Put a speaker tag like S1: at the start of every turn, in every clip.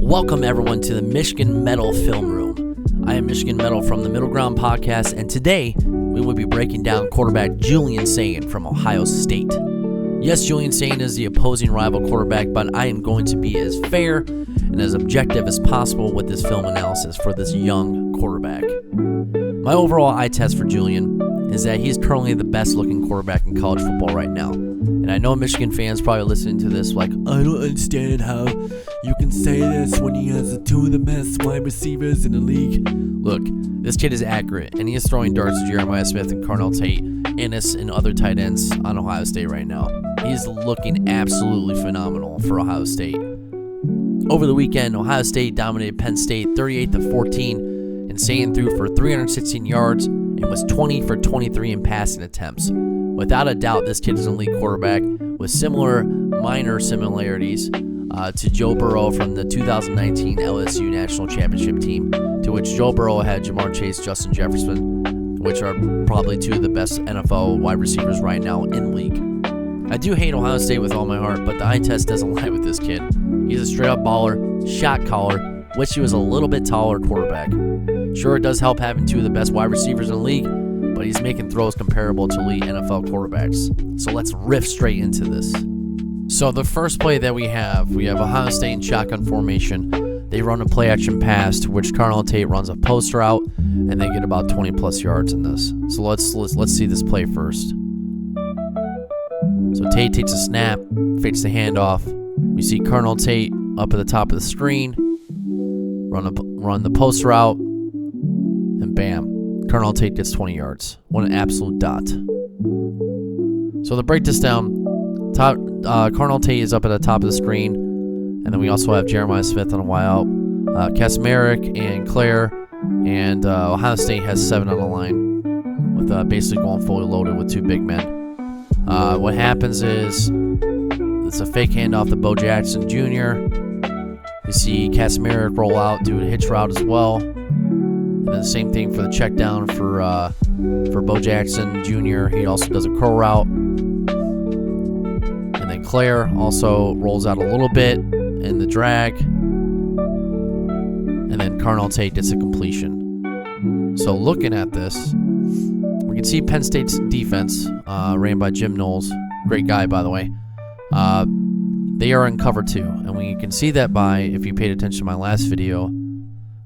S1: Welcome everyone to the Michigan Metal Film Room. I am Michigan Metal from the Middle Ground Podcast, and today we will be breaking down quarterback Julian Sayin from Ohio State. Yes, Julian Sayin is the opposing rival quarterback, but I am going to be as fair and as objective as possible with this film analysis for this young quarterback. My overall eye test for Julian is that he's currently the best looking quarterback in college football right now. And I know Michigan fans probably listening to this like, I don't understand how you can say this when he has two of the best wide receivers in the league. Look, this kid is accurate, and he is throwing darts to Jeremiah Smith and Carnell Tate, Ennis, and other tight ends on Ohio State right now. He's looking absolutely phenomenal for Ohio State. Over the weekend, Ohio State dominated Penn State 38-14, and Sayin threw for 316 yards and was 20 for 23 in passing attempts. Without a doubt, this kid is an elite quarterback with minor similarities to Joe Burrow from the 2019 LSU National Championship team, to which Joe Burrow had Jamar Chase, Justin Jefferson, which are probably two of the best NFL wide receivers right now in the league. I do hate Ohio State with all my heart, but the eye test doesn't lie with this kid. He's a straight-up baller, shot caller, wish he was a little bit taller quarterback. Sure, it does help having two of the best wide receivers in the league, but he's making throws comparable to elite NFL quarterbacks. So let's riff straight into this. So the first play that we have Ohio State in shotgun formation. They run a play-action pass to which Carnell Tate runs a post route, and they get about 20-plus yards in this. So let's see this play first. So Tate takes a snap, fakes the handoff. We see Carnell Tate up at the top of the screen, run the post route, and bam. Carnell Tate gets 20 yards. What an absolute dot. So to break this down, Carnell Tate is up at the top of the screen, and then we also have Jeremiah Smith on a wide out, Kasmerick and Claire, and Ohio State has 7 on the line, with basically going fully loaded with 2 big men. What happens is it's a fake handoff to Bo Jackson Jr. You see Kasmerick roll out, do a hitch route as well. And then the same thing for the check down for Bo Jackson Jr. He also does a curl route. And then Claire also rolls out a little bit in the drag. And then Carnell Tate gets a completion. So looking at this, we can see Penn State's defense, ran by Jim Knowles. Great guy, by the way. They are in cover 2. And we can see that by, if you paid attention to my last video,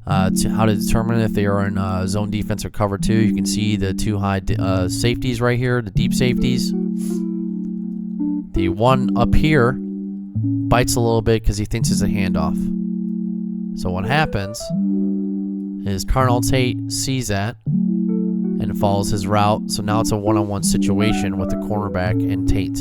S1: to how to determine if they are in zone defense or cover 2. You can see the 2 high safeties right here, the deep safeties. The one up here bites a little bit because he thinks it's a handoff. So what happens is Carnell Tate sees that and follows his route. So now it's a one-on-one situation with the cornerback and Tate.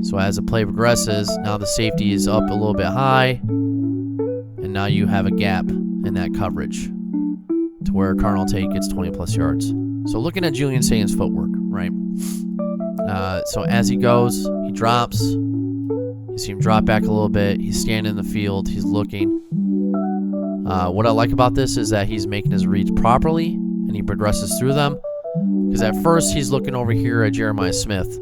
S1: So as the play progresses, now the safety is up a little bit high. And now you have a gap in that coverage to where Carnell Tate gets 20-plus yards. So looking at Julian Sayin's footwork, right? So as he goes, he drops. You see him drop back a little bit. He's standing in the field. He's looking. What I like about this is that he's making his reads properly, and he progresses through them. Because at first, he's looking over here at Jeremiah Smith.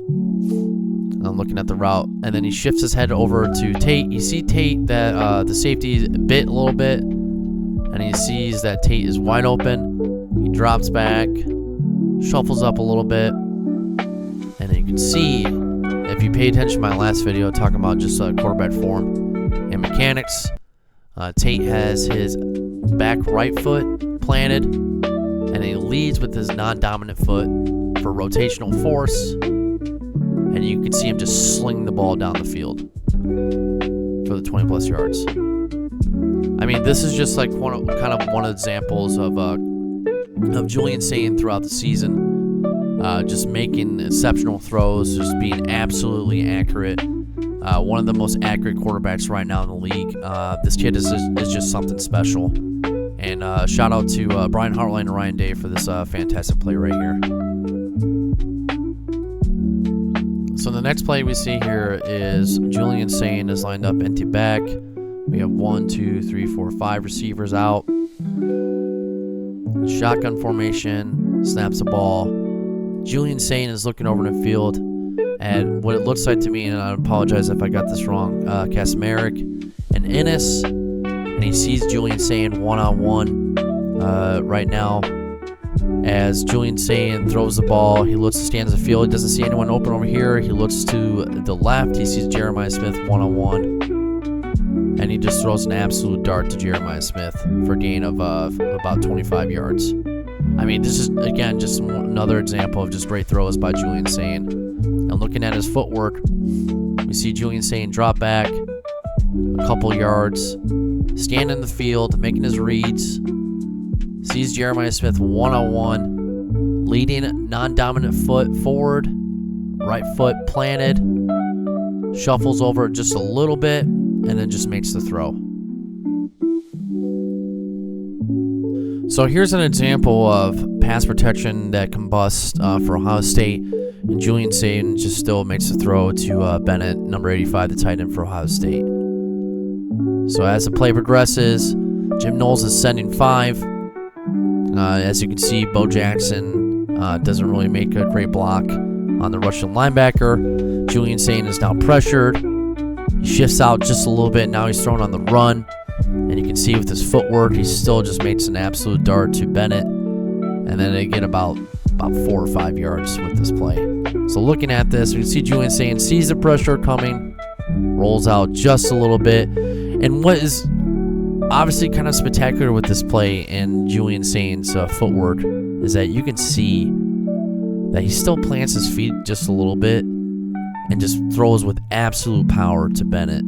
S1: I'm looking at the route, and then he shifts his head over to Tate. You see Tate that the safety bit a little bit, and he sees that Tate is wide open. He drops back, shuffles up a little bit, and then you can see, if you pay attention to my last video talking about just quarterback form and mechanics, Tate has his back right foot planted, and he leads with his non-dominant foot for rotational force. And you can see him just sling the ball down the field for the 20-plus yards. I mean, this is just like one of the examples of Julian Sayin throughout the season, just making exceptional throws, just being absolutely accurate. One of the most accurate quarterbacks right now in the league. This kid is just something special. And shout out to Brian Hartline and Ryan Day for this fantastic play right here. So the next play we see here is Julian Sayin is lined up empty back. We have 1, 2, 3, 4, 5 receivers out. Shotgun formation, snaps the ball. Julian Sayin is looking over the field at what it looks like to me, and I apologize if I got this wrong, Kasmerick and Ennis, and he sees Julian Sayin one-on-one right now. As Julian Sayin throws the ball, he looks to stands the field. He doesn't see anyone open over here. He looks to the left. He sees Jeremiah Smith one-on-one, and he just throws an absolute dart to Jeremiah Smith for a gain of about 25 yards. I mean, this is, again, just another example of just great throws by Julian Sayin. And looking at his footwork, we see Julian Sayin drop back a couple yards, stand in the field, making his reads, sees Jeremiah Smith one-on-one, leading non-dominant foot forward, right foot planted, shuffles over just a little bit, and then just makes the throw. So here's an example of pass protection that combusts for Ohio State, and Julian Sayin just still makes the throw to Bennett, number 85, the tight end for Ohio State. So as the play progresses, Jim Knowles is sending 5. As you can see, Bo Jackson doesn't really make a great block on the Russian linebacker. Julian Sayin is now pressured. He shifts out just a little bit. Now he's thrown on the run. And you can see with his footwork, he still just makes an absolute dart to Bennett. And then they get about 4 or 5 yards with this play. So looking at this, we can see Julian Sayin sees the pressure coming, rolls out just a little bit. And what is obviously kind of spectacular with this play and Julian Sayin's footwork is that you can see that he still plants his feet just a little bit and just throws with absolute power to Bennett.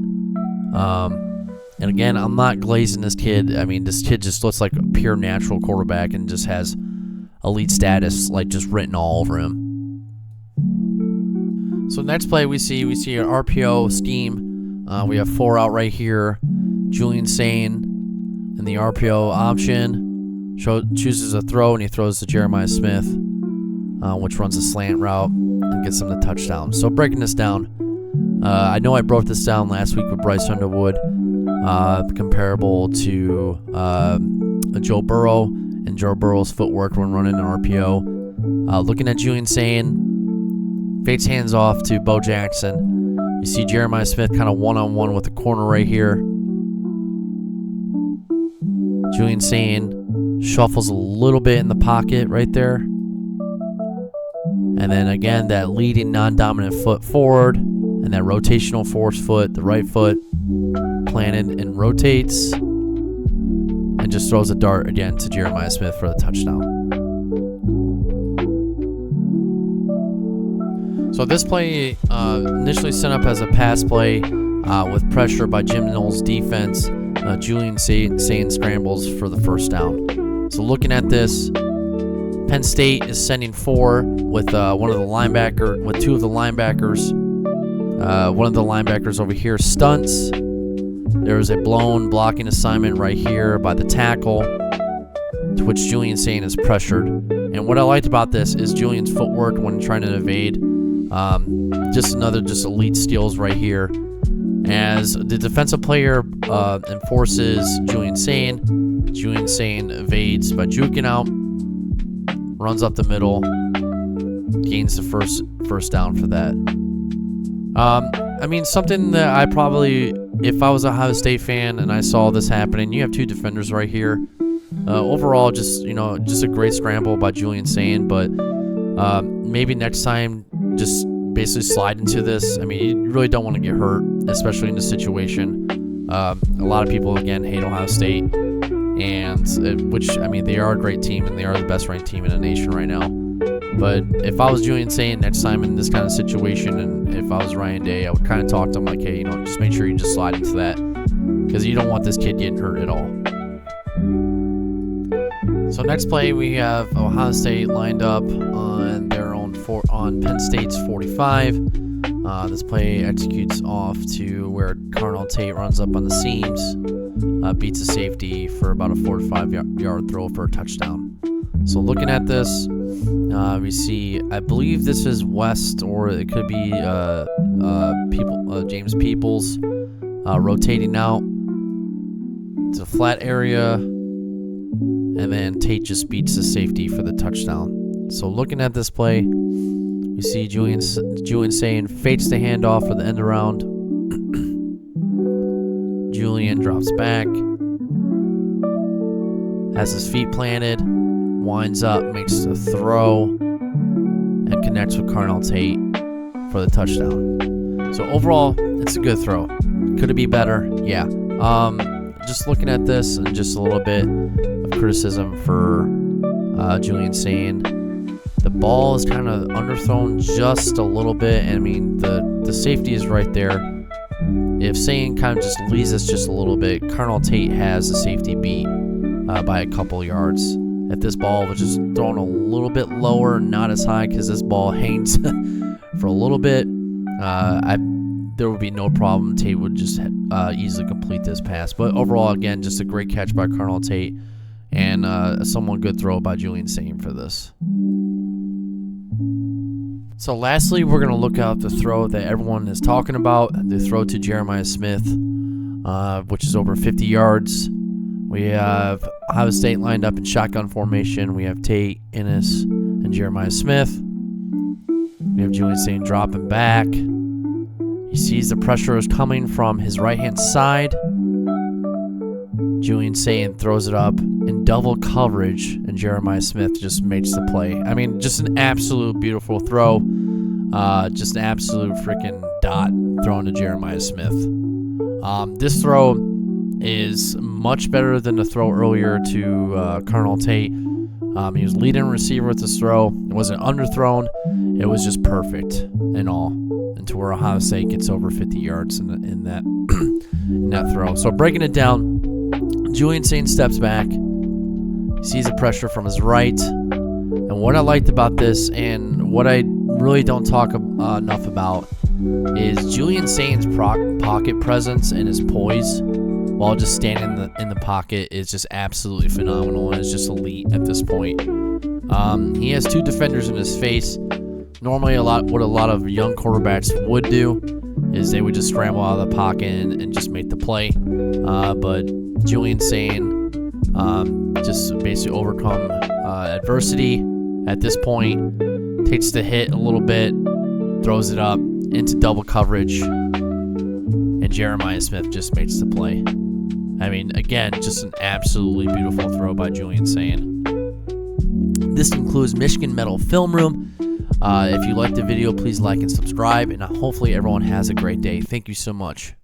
S1: And again, I'm not glazing this kid. I mean, this kid just looks like a pure natural quarterback and just has elite status like just written all over him. So next play we see an RPO scheme. We have 4 out right here. Julian Sayin in the RPO option chooses a throw, and he throws to Jeremiah Smith, which runs a slant route and gets him the touchdown. So breaking this down, I know I broke this down last week with Bryce Underwood, comparable to Joe Burrow and Joe Burrow's footwork when running an RPO. Looking at Julian Sayin, fakes hands off to Bo Jackson. You see Jeremiah Smith kind of one-on-one with the corner right here. Julian Sayin shuffles a little bit in the pocket right there. And then again, that leading non-dominant foot forward, and that rotational force foot, the right foot, planted and rotates, and just throws a dart again to Jeremiah Smith for the touchdown. So this play initially set up as a pass play with pressure by Jim Knowles' defense. Julian Sayin scrambles for the first down. So looking at this, Penn State is sending 4 with two of the linebackers. One of the linebackers over here stunts. There is a blown blocking assignment right here by the tackle, to which Julian Sayin is pressured. And what I liked about this is Julian's footwork when trying to evade. Just elite skills right here. As the defensive player enforces Julian Sayin, Julian Sayin evades by juking out, runs up the middle, gains the first down for that. I mean, something that I probably, if I was a Ohio State fan and I saw this happening, you have 2 defenders right here. Overall, just a great scramble by Julian Sayin, but maybe next time just basically slide into this. I mean, you really don't want to get hurt, especially in this situation. A lot of people, again, hate Ohio State, which, I mean, they are a great team, and they are the best ranked team in the nation right now. But if I was Julian Sayin next time in this kind of situation, and if I was Ryan Day, I would kind of talk to him like, hey, just make sure you just slide into that, because you don't want this kid getting hurt at all. So next play, we have Ohio State lined up on their own on Penn State's 45. This play executes off to where Carnell Tate runs up on the seams, beats a safety for about a 4 to 5 yard throw for a touchdown. So looking at this, we see, I believe this is West, or it could be James Peoples rotating out to the flat area, and then Tate just beats the safety for the touchdown. So looking at this play, we see Julian Sayin fakes the handoff for the end around. Julian drops back, has his feet planted, winds up, makes a throw, and connects with Carnell Tate for the touchdown. So overall, it's a good throw. Could it be better? Yeah. Just looking at this and just a little bit of criticism for Julian Sayin. The ball is kind of underthrown just a little bit. And I mean, the safety is right there. If Sayin kind of just leaves us just a little bit, Carnell Tate has the safety beat by a couple yards. If this ball was just thrown a little bit lower, not as high, because this ball hangs for a little bit, there would be no problem. Tate would just easily complete this pass. But overall, again, just a great catch by Carnell Tate, and a somewhat good throw by Julian Sayin for this. So lastly, we're going to look at the throw that everyone is talking about, the throw to Jeremiah Smith, which is over 50 yards. We have Ohio State lined up in shotgun formation. We have Tate, Innes, and Jeremiah Smith. We have Julian Sayin dropping back. He sees the pressure is coming from his right-hand side. Julian Sayin throws it up in double coverage, and Jeremiah Smith just makes the play. I mean, just an absolute beautiful throw. Just an absolute freaking dot thrown to Jeremiah Smith. This throw is much better than the throw earlier to Carnell Tate. He was leading receiver with this throw. It wasn't underthrown. It was just perfect in all. And to where Ohio State gets over 50 yards in that in that throw. So breaking it down, Julian Sayin steps back, sees the pressure from his right, and what I liked about this, and what I really don't talk enough about, is Julian Sayin's pocket presence and his poise while just standing in the pocket is just absolutely phenomenal, and is just elite at this point. He has two defenders in his face. Normally, what a lot of young quarterbacks would do is they would just scramble out of the pocket and just make the play. But Julian Sayin just basically overcome adversity at this point, takes the hit a little bit, throws it up into double coverage, and Jeremiah Smith just makes the play. I mean, again, just an absolutely beautiful throw by Julian Sayin. This concludes Michigan Metal Film Room. If you liked the video, please like and subscribe, and hopefully everyone has a great day. Thank you so much.